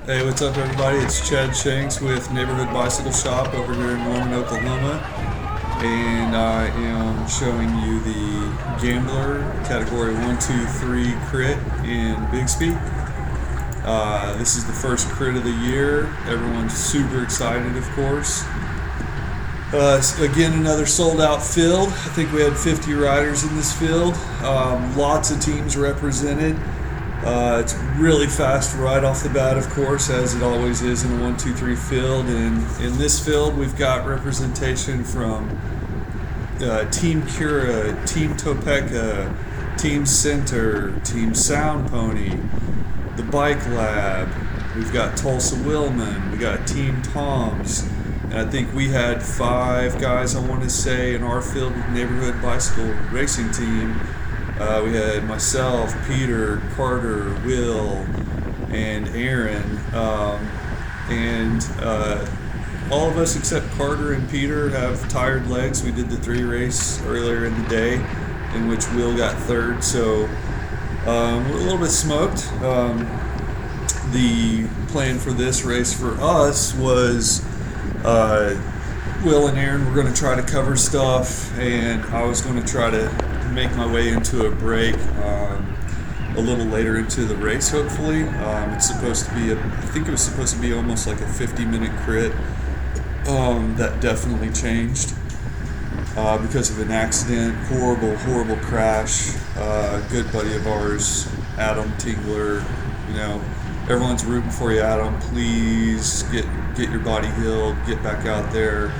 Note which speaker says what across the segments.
Speaker 1: Hey, what's up, everybody? It's Chad Shanks with Neighborhood Bicycle Shop over here in Norman, Oklahoma, and I am showing you the Gambler Category 123 Crit in Bixby. This is the first crit of the year. Everyone's super excited, of course. Again, another sold out field. I think we had 50 riders in this field. Lots of teams represented. It's really fast right off the bat, of course, as it always is in a 1-2-3 field. And in this field, we've got representation from Team Cura, Team Topeka, Team Center, Team Sound Pony, the Bike Lab. We've got Tulsa Willman. We got Team Toms. And I think we had 5 guys, I want to say, in our field with Neighborhood Bicycle Racing Team. We had myself, Peter, Carter, Will, and Aaron. All of us except Carter and Peter have tired legs. We did the 3 race earlier in the day, in which Will got 3rd. So we're a little bit smoked. The plan for this race for us was Will and Aaron were going to try to cover stuff, and I was going to try to make my way into a break a little later into the race, hopefully. It's supposed to be, I think it was supposed to be almost like a 50-minute crit. That definitely changed because of an accident, horrible crash. Good buddy of ours, Adam Tingler, everyone's rooting for you, Adam. Please get your body healed, get back out there.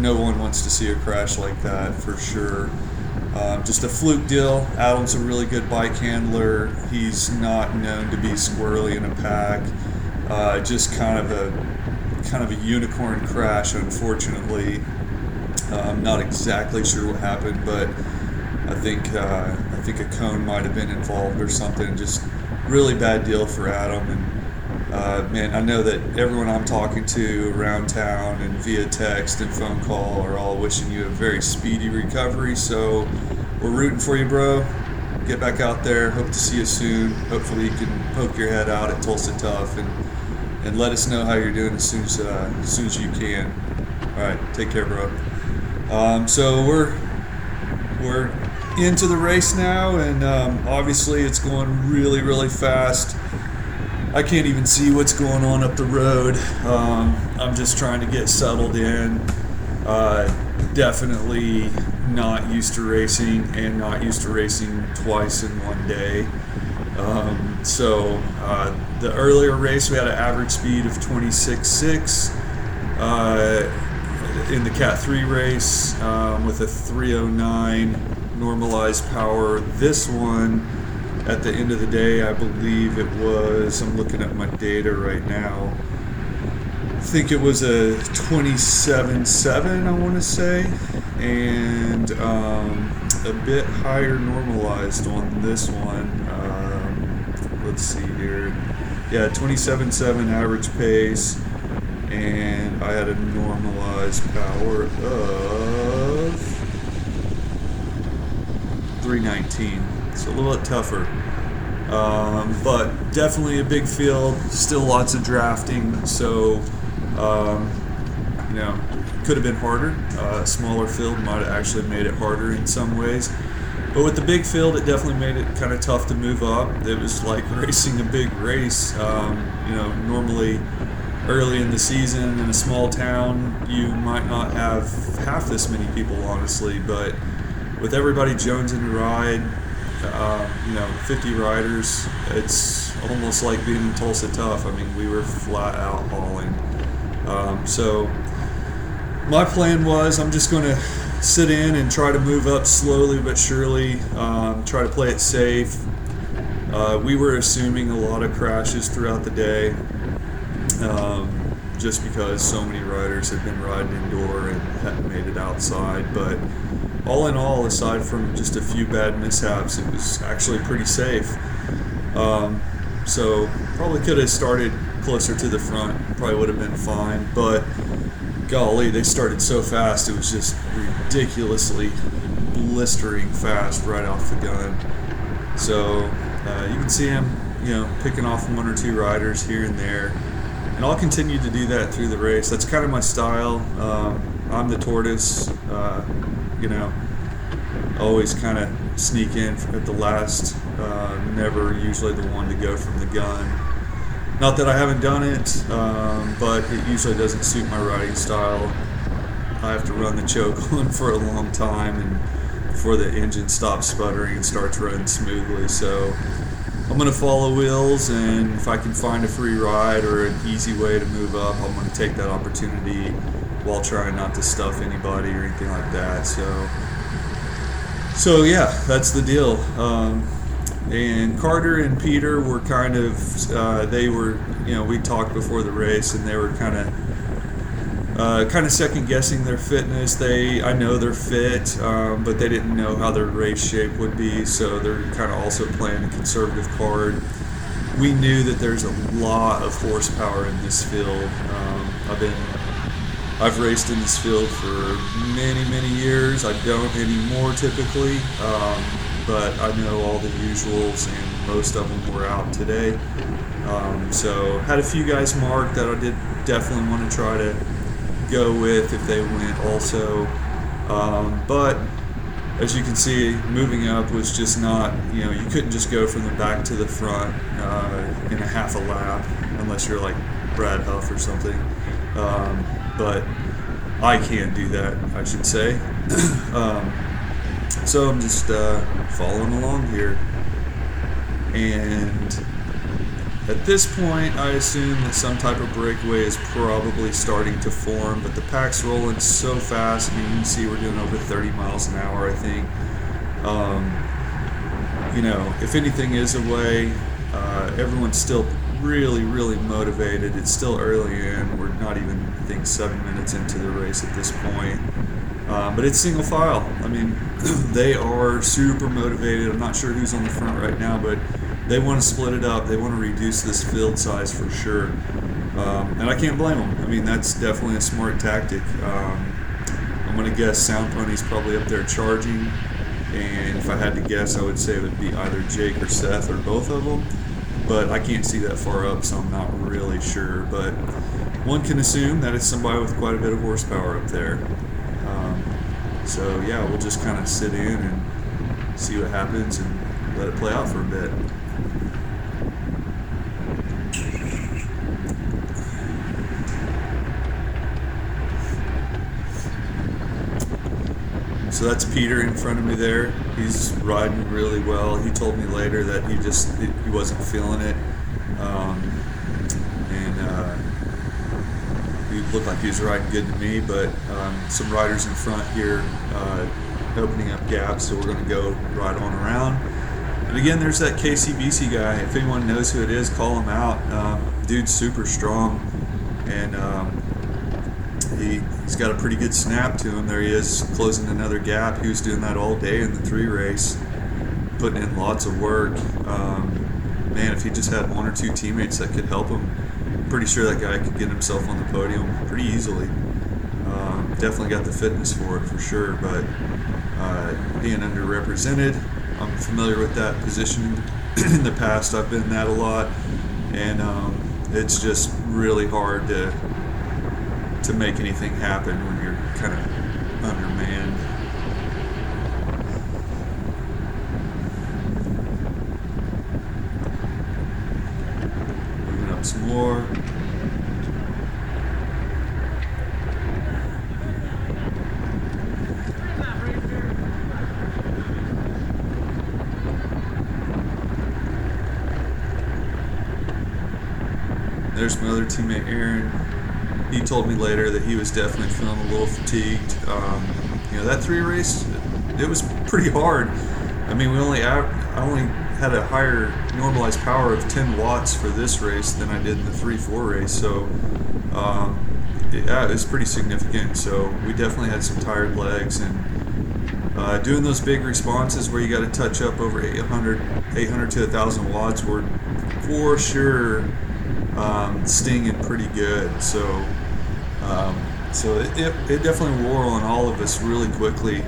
Speaker 1: No one wants to see a crash like that, for sure. Just a fluke deal. Adam's a really good bike handler. He's not known to be squirrely in a pack. Just kind of a unicorn crash, unfortunately. I'm not exactly sure what happened, but I think a cone might have been involved or something. Just really bad deal for Adam. And man, I know that everyone I'm talking to around town and via text and phone call are all wishing you a very speedy recovery. So we're rooting for you, bro. Get back out there. Hope to see you soon. Hopefully you can poke your head out at Tulsa Tough and let us know how you're doing as soon as you can. All right, take care, bro. So we're into the race now, and obviously it's going really fast. I can't even see what's going on up the road. I'm just trying to get settled in. Definitely not used to racing, and not used to racing twice in one day. So the earlier race, we had an average speed of 26.6. In the Cat 3 race, with a 309 normalized power. This one, at the end of the day, I believe it was, I'm looking at my data right now, I think it was a 27.7, I want to say, and a bit higher normalized on this one. Let's see here. Yeah, 27.7 average pace, and I had a normalized power of 319. So a little bit tougher, but definitely a big field, still lots of drafting, so could have been harder. A smaller field might have actually made it harder in some ways, but with the big field, it definitely made it kind of tough to move up. It was like racing a big race. Normally early in the season in a small town, you might not have half this many people, honestly, but with everybody jonesing to ride, 50 riders, it's almost like being in Tulsa Tough. I mean, we were flat out hauling. So my plan was, I'm just going to sit in and try to move up slowly but surely, try to play it safe. We were assuming a lot of crashes throughout the day, just because so many riders had been riding indoor and hadn't made it outside. But all in all, aside from just a few bad mishaps, it was actually pretty safe. So probably could have started closer to the front, probably would have been fine, but golly, they started so fast, it was just ridiculously blistering fast right off the gun. So you can see him, picking off one or two riders here and there, and I'll continue to do that through the race. That's kind of my style. I'm the tortoise. Always kind of sneak in at the last. Never usually the one to go from the gun. Not that I haven't done it, but it usually doesn't suit my riding style. I have to run the choke on for a long time and before the engine stops sputtering and starts running smoothly. So I'm going to follow wheels, and if I can find a free ride or an easy way to move up, I'm going to take that opportunity while trying not to stuff anybody or anything like that. So yeah, that's the deal. And Carter and Peter were kind of, we talked before the race, and they were kind of second guessing their fitness. I know they're fit, but they didn't know how their race shape would be, so they're kind of also playing a conservative card. We knew that there's a lot of horsepower in this field. I've raced in this field for many, many years. I don't anymore typically, but I know all the usuals, and most of them were out today. So had a few guys marked that I did definitely want to try to go with if they went also. But as you can see, moving up was just not, you couldn't just go from the back to the front in a half a lap unless you're like Brad Huff or something. But I can't do that, I should say. So I'm just following along here. And at this point, I assume that some type of breakaway is probably starting to form, but the pack's rolling so fast. You can see we're doing over 30 miles an hour, I think. If anything is a way, everyone's still really, really motivated. It's still early in. We're not even, I think, 7 minutes into the race at this point. But it's single file. They are super motivated. I'm not sure who's on the front right now, but they want to split it up. They want to reduce this field size for sure. And I can't blame them. That's definitely a smart tactic. I'm going to guess Sound Pony's probably up there charging. And if I had to guess, I would say it would be either Jake or Seth or both of them. But I can't see that far up, so I'm not really sure. But one can assume that it's somebody with quite a bit of horsepower up there. So yeah, we'll just kind of sit in and see what happens and let it play out for a bit. So that's Peter in front of me there. He's riding really well. He told me later that he wasn't feeling it. He looked like he was riding good to me, but some riders in front here opening up gaps, so we're going to go right on around. And again, there's that KCBC guy. If anyone knows who it is, call him out. Dude's super strong, and he's got a pretty good snap to him. There he is, closing another gap. He was doing that all day in the 3 race, putting in lots of work. Man, if he just had one or two teammates that could help him, I'm pretty sure that guy could get himself on the podium pretty easily. Definitely got the fitness for it for sure, but being underrepresented, I'm familiar with that position in the past. I've been that a lot, and it's just really hard to make anything happen when you're kind of undermanned. Moving up some more. There's my other teammate, Aaron. He told me later that he was definitely feeling a little fatigued. That 3 race, it was pretty hard. I only had a higher normalized power of 10 watts for this race than I did in the 3-4 race. So, it was pretty significant. So we definitely had some tired legs, and doing those big responses where you got to touch up over 800 to 1,000 watts were for sure stinging pretty good. So it definitely wore on all of us really quickly.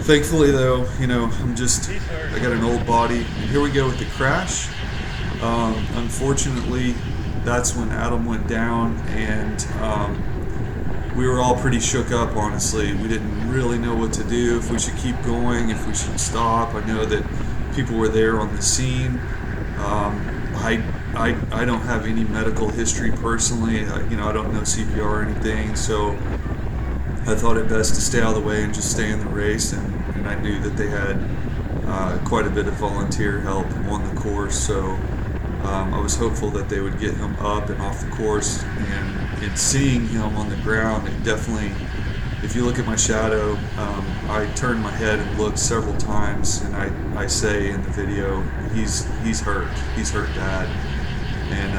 Speaker 1: Thankfully, though, I got an old body, and here we go with the crash. Unfortunately, that's when Adam went down, and we were all pretty shook up, honestly. We didn't really know what to do, if we should keep going, if we should stop. I know that people were there on the scene. I don't have any medical history personally. I don't know CPR or anything, so I thought it best to stay out of the way and just stay in the race. And I knew that they had quite a bit of volunteer help on the course, so I was hopeful that they would get him up and off the course. And in seeing him on the ground, it definitely, if you look at my shadow, I turned my head and looked several times, and I say in the video, he's hurt. He's hurt bad. And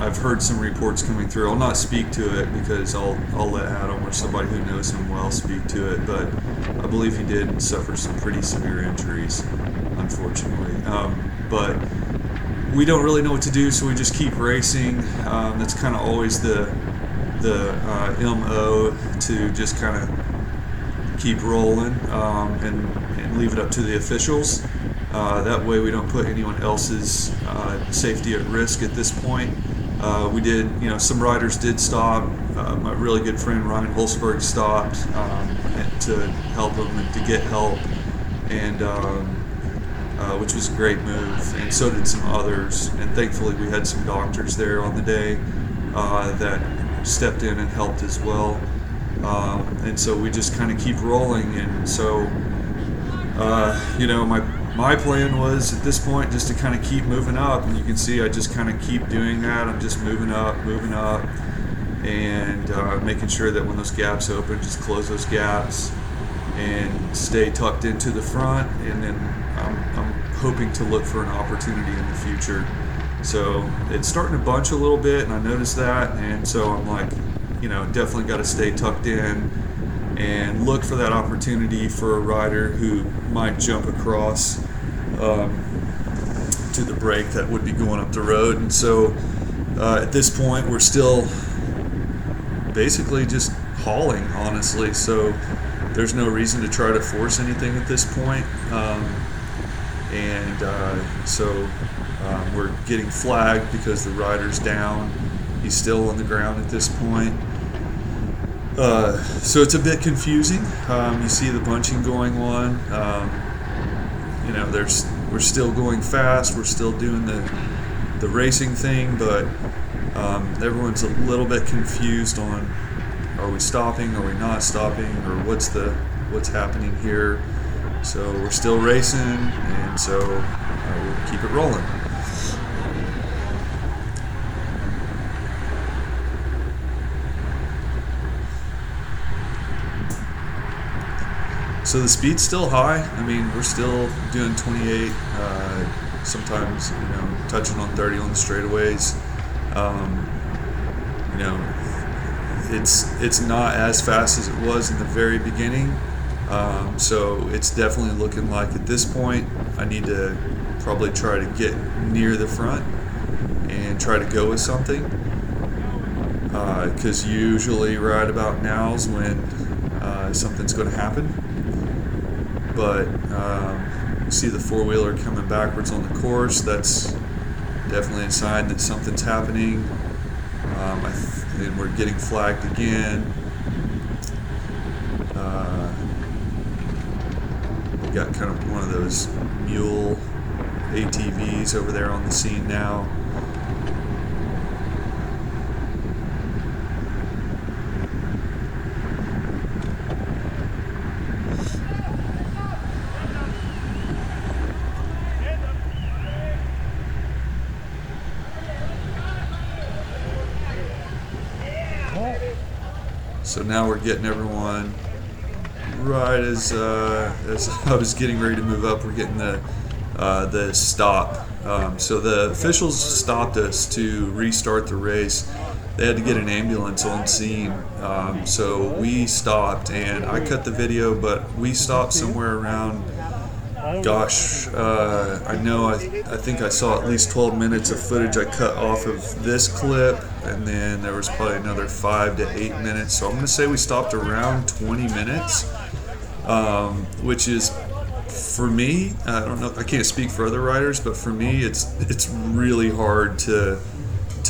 Speaker 1: I've heard some reports coming through. I'll not speak to it because I'll let Adam or somebody who knows him well speak to it. But I believe he did suffer some pretty severe injuries, unfortunately. But we don't really know what to do, so we just keep racing. That's kind of always the MO, to just kind of keep rolling and leave it up to the officials. That way we don't put anyone else's safety at risk at this point. We did, some riders did stop. My really good friend Ryan Holzberg stopped to help him and to get help, and which was a great move, and so did some others. And thankfully we had some doctors there on the day that stepped in and helped as well. And so we just kind of keep rolling. And so, my plan was at this point just to kind of keep moving up, and you can see I just kind of keep doing that. I'm just moving up, and making sure that when those gaps open, just close those gaps and stay tucked into the front. And then I'm hoping to look for an opportunity in the future. So it's starting to bunch a little bit, and I noticed that, and so I'm like, definitely got to stay tucked in and look for that opportunity for a rider who might jump across to the break that would be going up the road. And so at this point we're still basically just hauling, honestly, so there's no reason to try to force anything at this point. So we're getting flagged because the rider's down. He's still on the ground at this point. So it's a bit confusing. You see the bunching going on. We're still going fast. We're still doing the racing thing, but everyone's a little bit confused on, are we stopping? Are we not stopping? Or what's happening here? So we're still racing, and so we'll keep it rolling. So the speed's still high. I mean, we're still doing 28, sometimes, touching on 30 on the straightaways. It's not as fast as it was in the very beginning. So it's definitely looking like at this point I need to probably try to get near the front and try to go with something. Because usually right about now is when something's going to happen. But you see the four-wheeler coming backwards on the course. That's definitely a sign that something's happening. And we're getting flagged again. We got kind of one of those mule ATVs over there on the scene now. So now we're getting everyone right as I was getting ready to move up. We're getting the stop. So the officials stopped us to restart the race. They had to get an ambulance on scene. So we stopped, and I cut the video, but we stopped somewhere around, I think I saw at least 12 minutes of footage I cut off of this clip, and then there was probably another 5 to 8 minutes. So I'm going to say we stopped around 20 minutes. which is, for me, I don't know, I can't speak for other riders, but for me, it's really hard to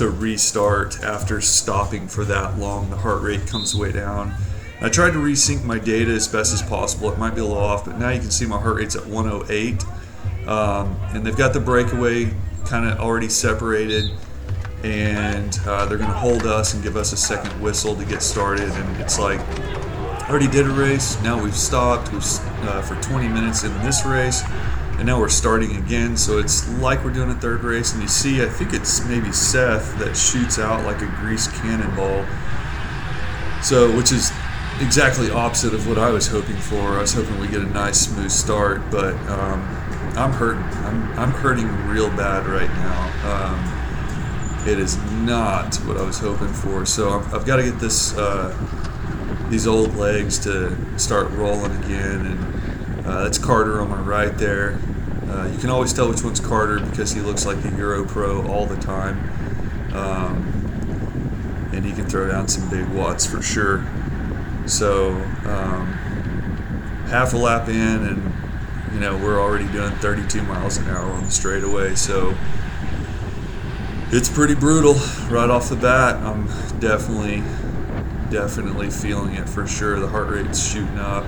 Speaker 1: restart after stopping for that long. The heart rate comes way down. I tried to resync my data as best as possible. It might be a little off, but now you can see my heart rate's at 108. And they've got the breakaway kind of already separated, and they're going to hold us and give us a second whistle to get started. And it's like, I already did a race, now we've stopped for 20 minutes in this race, and now we're starting again. So it's like we're doing a third race, and you see, I think it's maybe Seth that shoots out like a grease cannonball. So, which is exactly opposite of what I was hoping for. I was hoping we get a nice smooth start, but I'm hurting. I'm hurting real bad right now. It is not what I was hoping for. So I've got to get these old legs to start rolling again, and that's Carter on my right there. You can always tell which one's Carter because he looks like a Euro Pro all the time, and he can throw down some big watts for sure. So half a lap in, and we're already doing 32 miles an hour on the straightaway. So it's pretty brutal right off the bat. I'm definitely feeling it for sure. The heart rate's shooting up.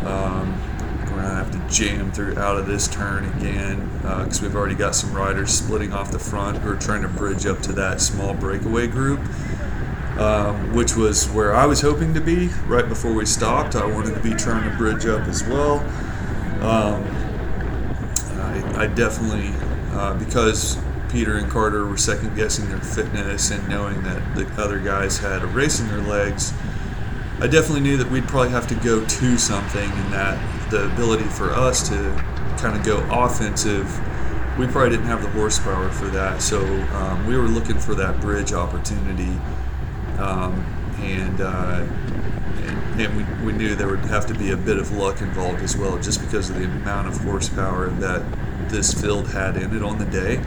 Speaker 1: We're gonna have to jam out of this turn again because we've already got some riders splitting off the front who are trying to bridge up to that small breakaway group, which was where I was hoping to be right before we stopped. I wanted to be trying to bridge up as well. I definitely, because Peter and Carter were second guessing their fitness and knowing that the other guys had a race in their legs, I definitely knew that we'd probably have to go to something, and that the ability for us to kind of go offensive, we probably didn't have the horsepower for that. So we were looking for that bridge opportunity, and we knew there would have to be a bit of luck involved as well, just because of the amount of horsepower that this field had in it on the day.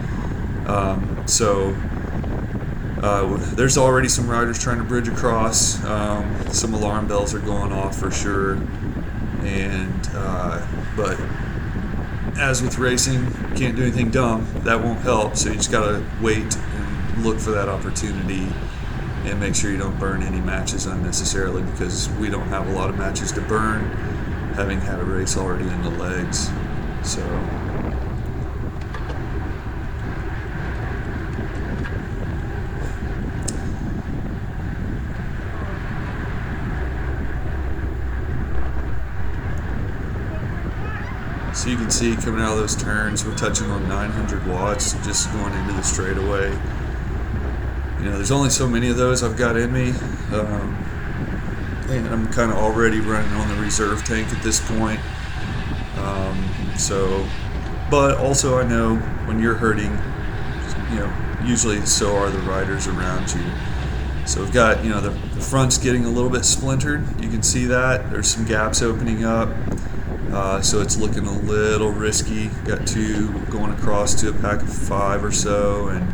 Speaker 1: There's already some riders trying to bridge across. Some alarm bells are going off for sure, and but as with racing, you can't do anything dumb. That won't help. So you just gotta wait and look for that opportunity, and make sure you don't burn any matches unnecessarily, because we don't have a lot of matches to burn, having had a race already in the legs. So you can see coming out of those turns, we're touching on 900 watts just going into the straightaway. There's only so many of those I've got in me, and I'm kind of already running on the reserve tank at this point. But also I know when you're hurting, usually so are the riders around you. So we've got, the front's getting a little bit splintered. You can see that. There's some gaps opening up. So it's looking a little risky. Got two going across to a pack of 5 or so, and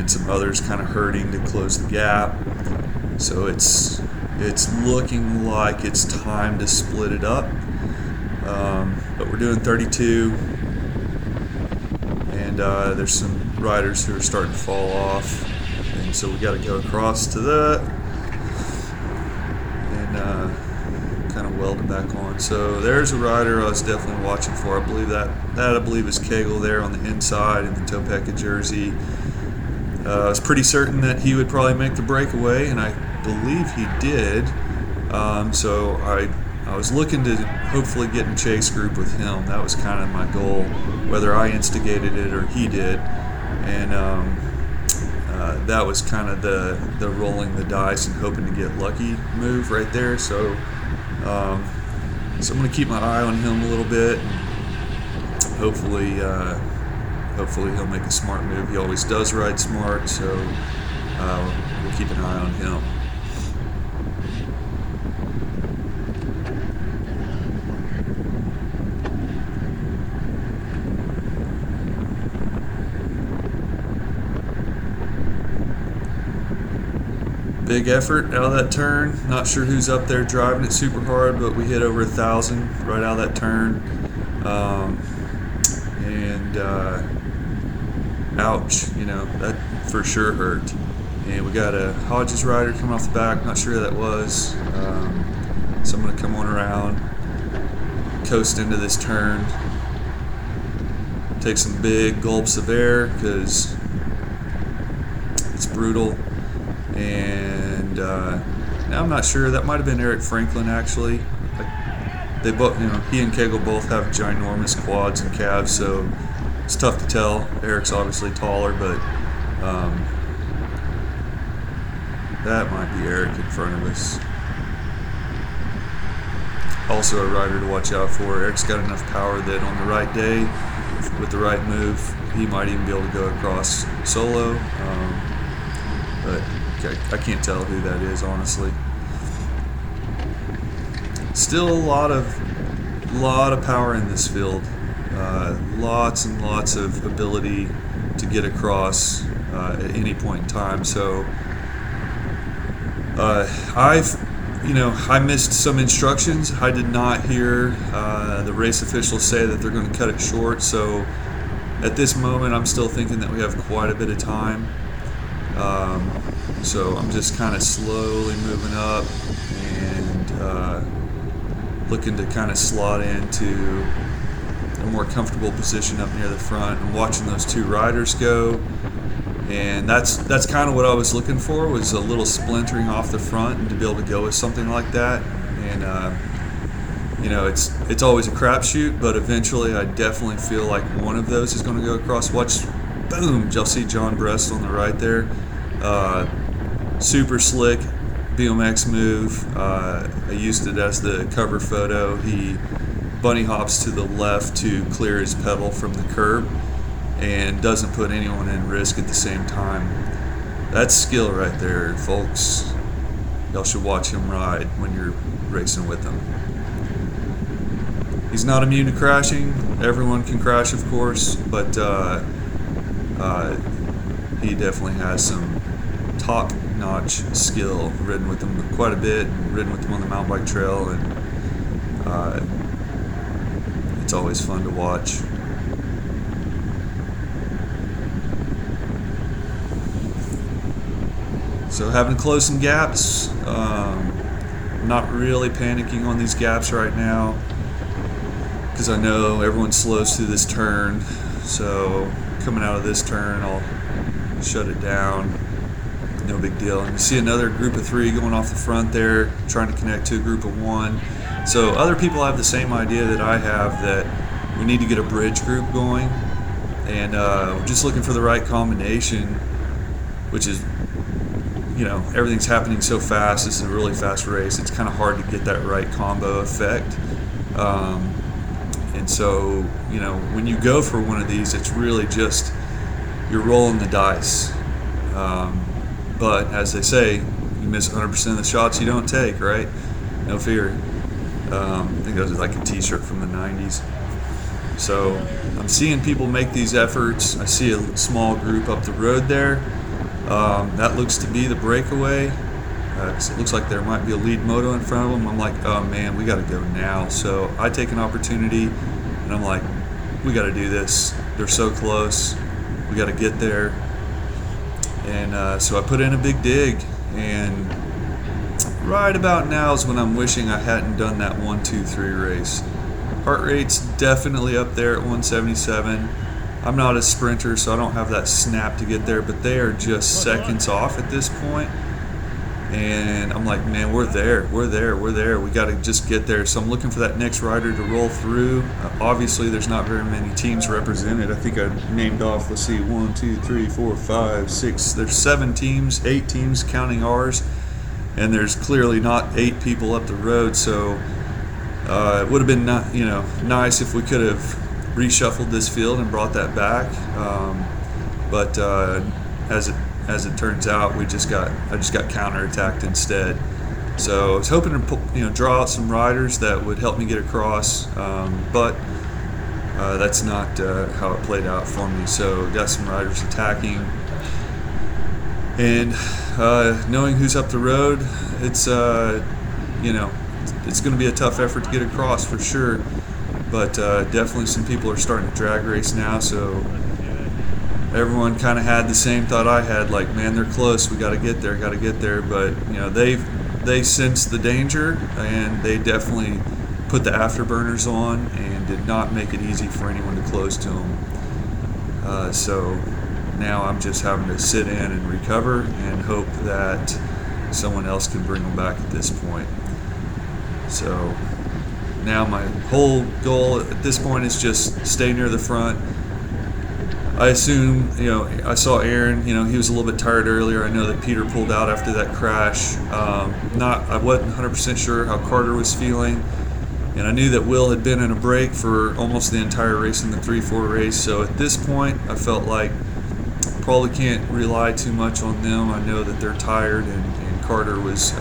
Speaker 1: some others kind of hurting to close the gap. So it's looking like it's time to split it up. But we're doing 32, and there's some riders who are starting to fall off, and so we got to go across to that and kind of weld it back on. So there's a rider I was definitely watching for. I believe that I believe is Cagle there on the inside in the Topeka jersey. I was pretty certain that he would probably make the breakaway, and I believe he did. So I was looking to hopefully get in chase group with him. That was kind of my goal, whether I instigated it or he did. And that was kind of the rolling the dice and hoping to get lucky move right there. So I'm going to keep my eye on him a little bit. Hopefully he'll make a smart move. He always does ride smart, so we'll keep an eye on him. Big effort out of that turn. Not sure who's up there driving it super hard, but we hit over 1,000 right out of that turn. Ouch, that for sure hurt. And we got a Hodges rider coming off the back. Not sure who that was. So I'm going to come on around, coast into this turn, take some big gulps of air because it's brutal. And now I'm not sure. That might have been Eric Franklin actually. They both, he and Kegel both have ginormous quads and calves, so it's tough to tell. Eric's obviously taller, but that might be Eric in front of us. Also a rider to watch out for. Eric's got enough power that on the right day, with the right move, he might even be able to go across solo. But I can't tell who that is, honestly. Still a lot of power in this field. Lots and lots of ability to get across at any point in time. So I missed some instructions. I did not hear the race officials say that they're going to cut it short. So at this moment, I'm still thinking that we have quite a bit of time. So I'm just kind of slowly moving up and looking to kind of slot into a more comfortable position up near the front and watching those two riders go. And that's kind of what I was looking for, was a little splintering off the front and to be able to go with something like that. And it's always a crapshoot, but eventually I definitely feel like one of those is going to go across. Watch, boom! Y'all see John Brest on the right there? Super slick BMX move. I used it as the cover photo. He bunny hops to the left to clear his pedal from the curb and doesn't put anyone in risk at the same time. That's skill right there, folks. Y'all should watch him ride when you're racing with him. He's not immune to crashing. Everyone can crash, of course, but he definitely has some top-notch skill. Ridden with him quite a bit, ridden with him on the mountain bike trail, and it's always fun to watch. So having to close some gaps. I'm not really panicking on these gaps right now because I know everyone slows through this turn. So coming out of this turn, I'll shut it down. No big deal. And you see another group of three going off the front there, trying to connect to a group of one. So other people have the same idea that I have, that we need to get a bridge group going. And we're just looking for the right combination, which is, everything's happening so fast. This is a really fast race. It's kind of hard to get that right combo effect. And so, when you go for one of these, it's really just, you're rolling the dice. But as they say, you miss 100% of the shots you don't take, right? No fear. I think that was like a t-shirt from the 90s. So I'm seeing people make these efforts. I see a small group up the road there. That looks to be the breakaway. 'Cause it looks like there might be a lead moto in front of them. I'm like, oh man, we got to go now. So I take an opportunity, and I'm like, we got to do this. They're so close. We got to get there. And so I put in a big dig, and right about now is when I'm wishing I hadn't done that 1-2-3 race. Heart rate's definitely up there at 177. I'm not a sprinter, so I don't have that snap to get there, but they are just seconds off at this point. And I'm like, man, we're there. We got to just get there. So I'm looking for that next rider to roll through. Obviously, there's not very many teams represented. I think I named off, let's see, 1, 2, 3, 4, 5, 6. There's 7 teams, 8 teams counting ours. And there's clearly not 8 people up the road. So it would have been nice if we could have reshuffled this field and brought that back. But as it turns out, I just got counterattacked instead. So I was hoping to draw out some riders that would help me get across, but that's not how it played out for me. So got some riders attacking. And knowing who's up the road, it's it's going to be a tough effort to get across for sure. But definitely some people are starting to drag race now, so everyone kind of had the same thought I had, like, man, they're close, we got to get there. But they sensed the danger, and they definitely put the afterburners on and did not make it easy for anyone to close to them. So now I'm just having to sit in and recover and hope that someone else can bring them back at this point. So now my whole goal at this point is just stay near the front. I assume, I saw Aaron, he was a little bit tired earlier. I know that Peter pulled out after that crash. I wasn't 100% sure how Carter was feeling. And I knew that Will had been in a break for almost the entire race in the 3-4 race. So at this point, I felt like probably can't rely too much on them. I know that they're tired, and Carter was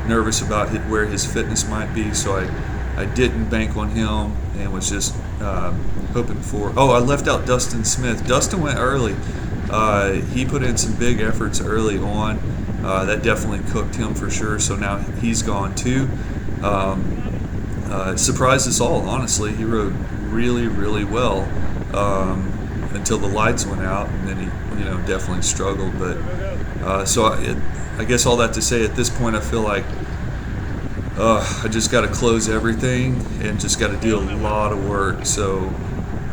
Speaker 1: nervous about where his fitness might be. So I didn't bank on him and was just hoping for. Oh, I left out Dustin Smith. Dustin went early. He put in some big efforts early on. That definitely cooked him for sure. So now he's gone too. Surprised us all, honestly. He rode really, really well until the lights went out, and then he, definitely struggled. But I guess all that to say, at this point, I feel like I just got to close everything and just got to do a lot of work. So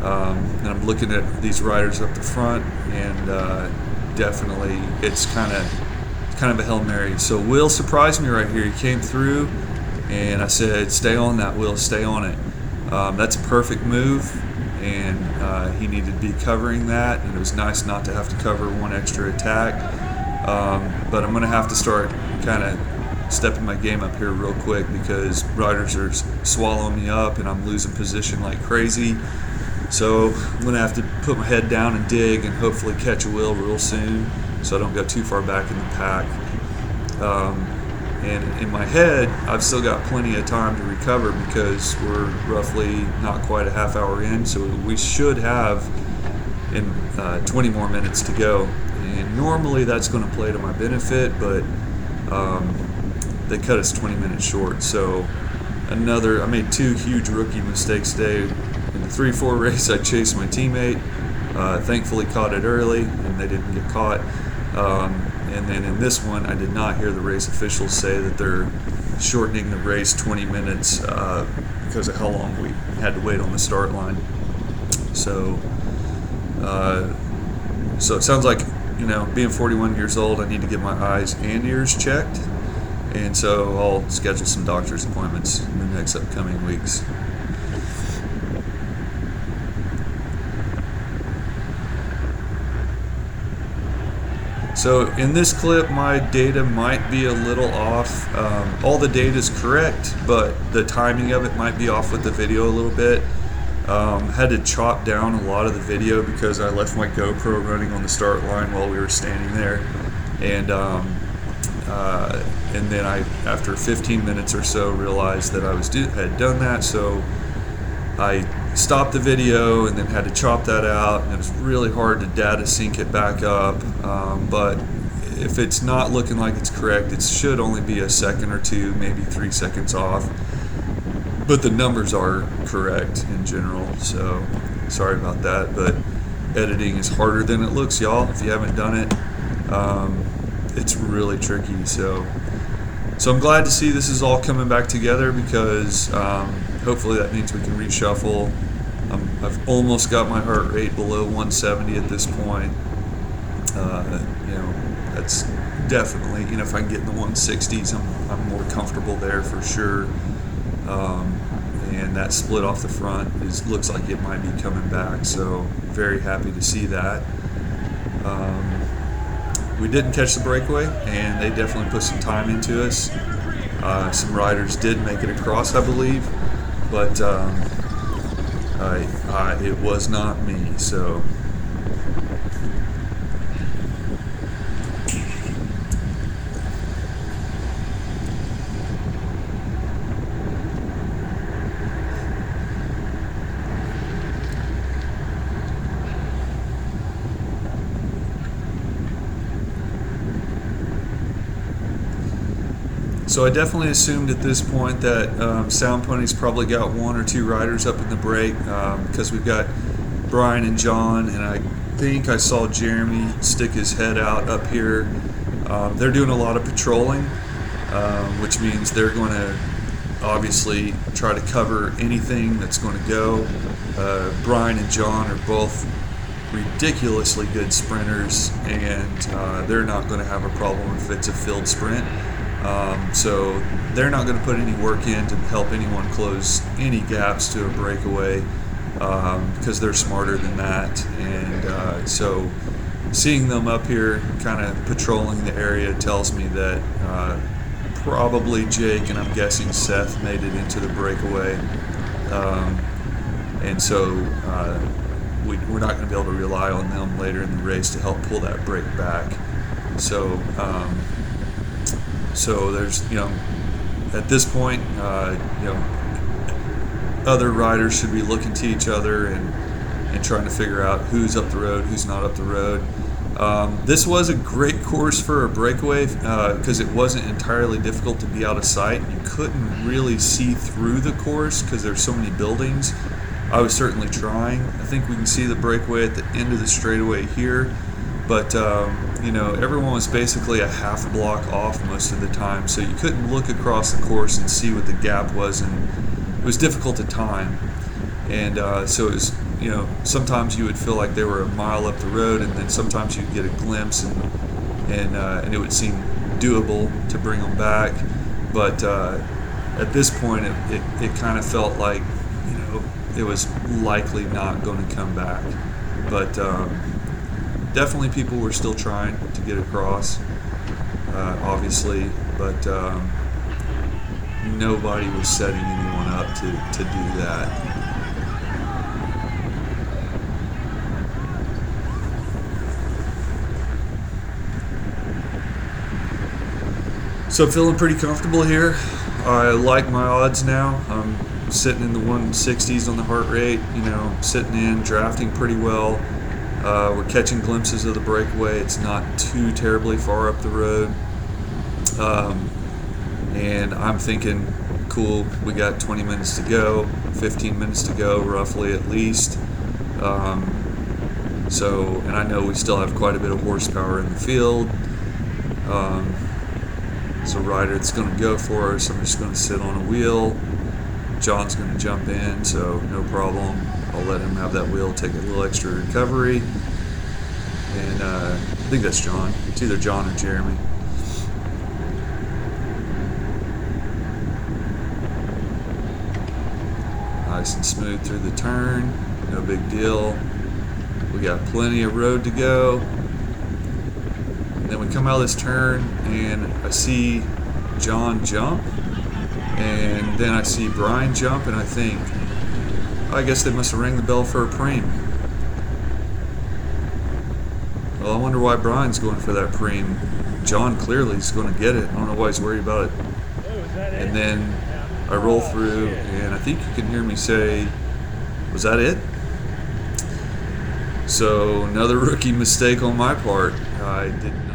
Speaker 1: and I'm looking at these riders up the front, and definitely it's kind of a Hail Mary. So Will surprised me right here. He came through, and I said, stay on that, Will, stay on it. That's a perfect move, and he needed to be covering that, and it was nice not to have to cover one extra attack. But I'm going to have to start kind of stepping my game up here real quick, because riders are swallowing me up and I'm losing position like crazy. So I'm going to have to put my head down and dig and hopefully catch a Will real soon so I don't go too far back in the pack. And in my head, I've still got plenty of time to recover because we're roughly not quite a half hour in, so we should have 20 more minutes to go. And normally that's going to play to my benefit, but they cut us 20 minutes short. So I made two huge rookie mistakes today. In the 3-4 race, I chased my teammate, thankfully caught it early, and they didn't get caught. And then in this one, I did not hear the race officials say that they're shortening the race 20 minutes because of how long we had to wait on the start line. So it sounds like, being 41 years old, I need to get my eyes and ears checked. And so I'll schedule some doctor's appointments in the next upcoming weeks. So in this clip, my data might be a little off. All the data is correct, but the timing of it might be off with the video a little bit. Had to chop down a lot of the video because I left my GoPro running on the start line while we were standing there. And then I, after 15 minutes or so, realized that I had done that, so I stopped the video and then had to chop that out, and it was really hard to data sync it back up. But if it's not looking like it's correct, it should only be a second or two, maybe 3 seconds off. But the numbers are correct in general, so sorry about that. But editing is harder than it looks, y'all. If you haven't done it, it's really tricky. So I'm glad to see this is all coming back together, because hopefully that means we can reshuffle. I've almost got my heart rate below 170 at this point. That's definitely, if I can get in the 160s, I'm more comfortable there for sure. And that split off the front looks like it might be coming back, so very happy to see that. We didn't catch the breakaway, and they definitely put some time into us. Some riders did make it across, I believe, but it was not me. So So I definitely assumed at this point that Sound Pony's probably got one or two riders up in the break, because we've got Brian and John, and I think I saw Jeremy stick his head out up here. They're doing a lot of patrolling, which means they're going to obviously try to cover anything that's going to go. Brian and John are both ridiculously good sprinters, and they're not going to have a problem if it's a field sprint. So they're not going to put any work in to help anyone close any gaps to a breakaway, because they're smarter than that. And so seeing them up here kind of patrolling the area tells me that probably Jake, and I'm guessing Seth, made it into the breakaway. And so we're not going to be able to rely on them later in the race to help pull that break back. So there's, at this point, other riders should be looking to each other and trying to figure out who's up the road, who's not up the road. This was a great course for a breakaway, because it wasn't entirely difficult to be out of sight. You couldn't really see through the course because there's so many buildings. I was certainly trying. I think we can see the breakaway at the end of the straightaway here, but everyone was basically a half block off most of the time, so you couldn't look across the course and see what the gap was, and it was difficult to time. And so it was, sometimes you would feel like they were a mile up the road, and then sometimes you'd get a glimpse, and it would seem doable to bring them back. But at this point, it kind of felt like, it was likely not going to come back. But definitely people were still trying to get across, obviously, but nobody was setting anyone up to do that. So I'm feeling pretty comfortable here. I like my odds now. I'm sitting in the 160s on the heart rate, sitting in, drafting pretty well. We're catching glimpses of the breakaway. It's not too terribly far up the road. And I'm thinking, cool, we got 20 minutes to go, 15 minutes to go, roughly at least. And I know we still have quite a bit of horsepower in the field. It's a rider that's going to go for us. I'm just going to sit on a wheel. John's going to jump in, so no problem. I'll let him have that wheel, take a little extra recovery. And I think that's John. It's either John or Jeremy. Nice and smooth through the turn. No big deal. We got plenty of road to go. And then we come out of this turn, and I see John jump. And then I see Brian jump, and I think, I guess they must have rang the bell for a preem. Well, I wonder why Brian's going for that preem. John clearly is going to get it. I don't know why he's worried about it. And then I roll through, and I think you can hear me say, "Was that it?" So another rookie mistake on my part. I didn't